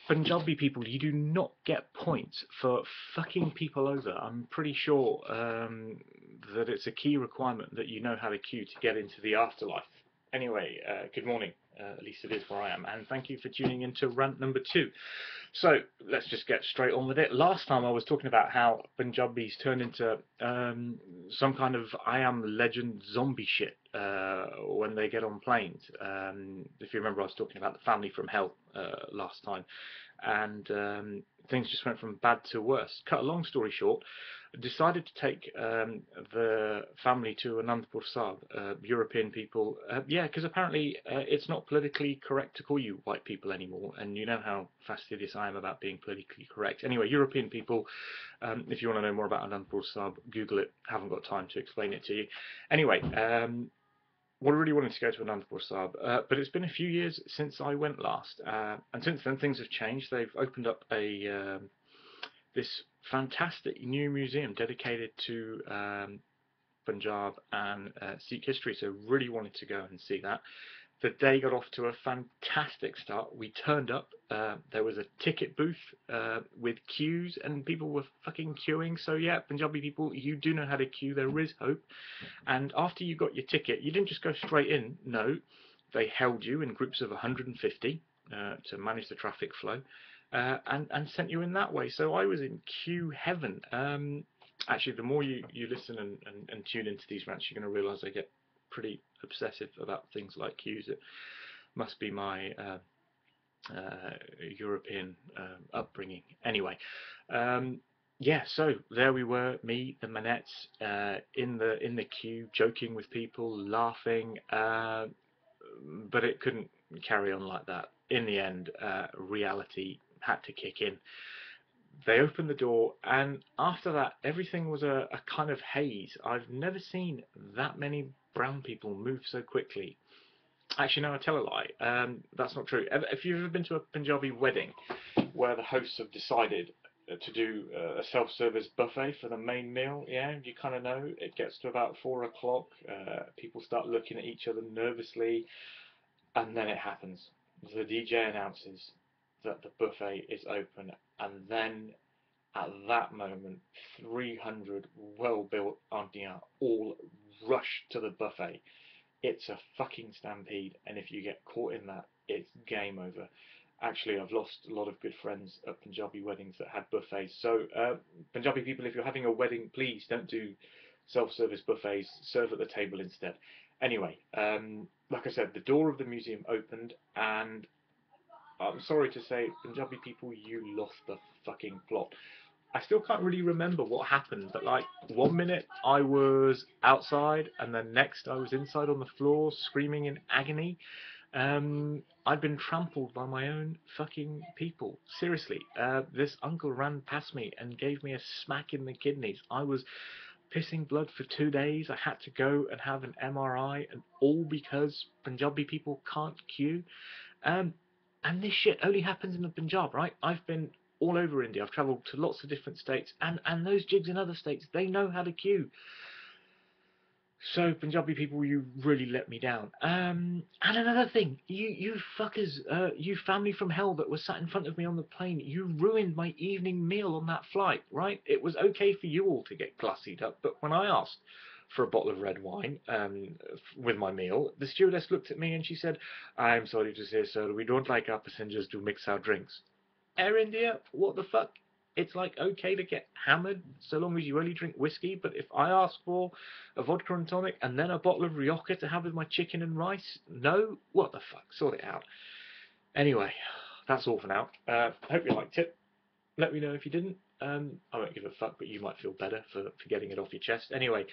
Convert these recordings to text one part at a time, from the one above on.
Punjabi people, you do not get points for fucking people over. I'm pretty sure that it's a key requirement that you know how to queue to get into the afterlife. Anyway, good morning. At least it is where I am, and thank you for tuning in to rant number 2. So let's just get straight on with it. Last time I was talking about how Punjabis turn into some kind of I Am Legend zombie shit when they get on planes. If you remember, I was talking about the family from hell last time, and things just went from bad to worse. Cut a long story short, decided to take the family to Anandpur Sahib, European people. Yeah, because apparently it's not politically correct to call you white people anymore, and you know how fastidious I am about being politically correct. Anyway, European people, if you want to know more about Anandpur Sahib, Google it. Haven't got time to explain it to you. Anyway, well, I really wanted to go to Anandpur Sahib, but it's been a few years since I went last, and since then things have changed. They've opened up this fantastic new museum dedicated to Punjab and Sikh history, so really wanted to go and see that. The day got off to a fantastic start. We turned up, there was a ticket booth with queues, and people were fucking queuing. So yeah, Punjabi people, you do know how to queue, there is hope. And after you got your ticket, you didn't just go straight in, no, they held you in groups of 150 to manage the traffic flow, and sent you in that way. So I was in queue heaven. Actually, the more you listen and tune into these rants, you're going to realise I get pretty obsessive about things like queues. It must be my European upbringing. Anyway, yeah, so there we were, me, the manettes, in the queue, joking with people, laughing, but it couldn't carry on like that. In the end, reality had to kick in. They opened the door, and after that, everything was a kind of haze. I've never seen that many brown people move so quickly. Actually, no, I tell a lie. That's not true. If you've ever been to a Punjabi wedding where the hosts have decided to do a self-service buffet for the main meal, yeah, you kind of know it gets to about 4 o'clock. People start looking at each other nervously, and then it happens. The DJ announces that the buffet is open, and then at that moment, 300 well-built Indians all rush to the buffet. It's a fucking stampede, and if you get caught in that, it's game over. Actually, I've lost a lot of good friends at Punjabi weddings that had buffets. So, Punjabi people, if you're having a wedding, please don't do self-service buffets. Serve at the table instead. Anyway, like I said, the door of the museum opened, and I'm sorry to say, Punjabi people, you lost the fucking plot. I still can't really remember what happened, but like 1 minute I was outside, and then next I was inside on the floor screaming in agony. I'd been trampled by my own fucking people. Seriously, this uncle ran past me and gave me a smack in the kidneys. I was pissing blood for 2 days. I had to go and have an MRI, and all because Punjabi people can't queue. Um, and this shit only happens in the Punjab, right? I've been all over India. I've travelled to lots of different states, and those jigs in other states, they know how to queue. So Punjabi people, you really let me down. And another thing, you fuckers, you family from hell that was sat in front of me on the plane, you ruined my evening meal on that flight, right? It was okay for you all to get classied up, but when I asked for a bottle of red wine with my meal, the stewardess looked at me and she said, "I'm sorry to say, sir, we don't like our passengers to mix our drinks." Air India, what the fuck? It's like okay to get hammered so long as you only drink whiskey, but if I ask for a vodka and tonic and then a bottle of rioja to have with my chicken and rice, no? What the fuck? Sort it out. Anyway, that's all for now. Hope you liked it. Let me know if you didn't. I won't give a fuck, but you might feel better for getting it off your chest. Anyway,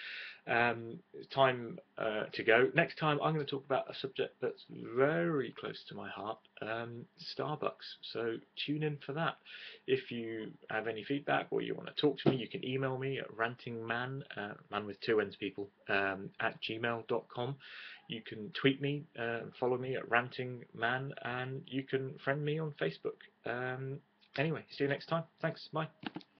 it's time to go. Next time, I'm going to talk about a subject that's very close to my heart, Starbucks. So tune in for that. If you have any feedback or you want to talk to me, you can email me at rantingman, man with two N's, people, at gmail.com. You can tweet me, follow me at rantingman, and you can friend me on Facebook. Anyway, see you next time. Thanks. Bye.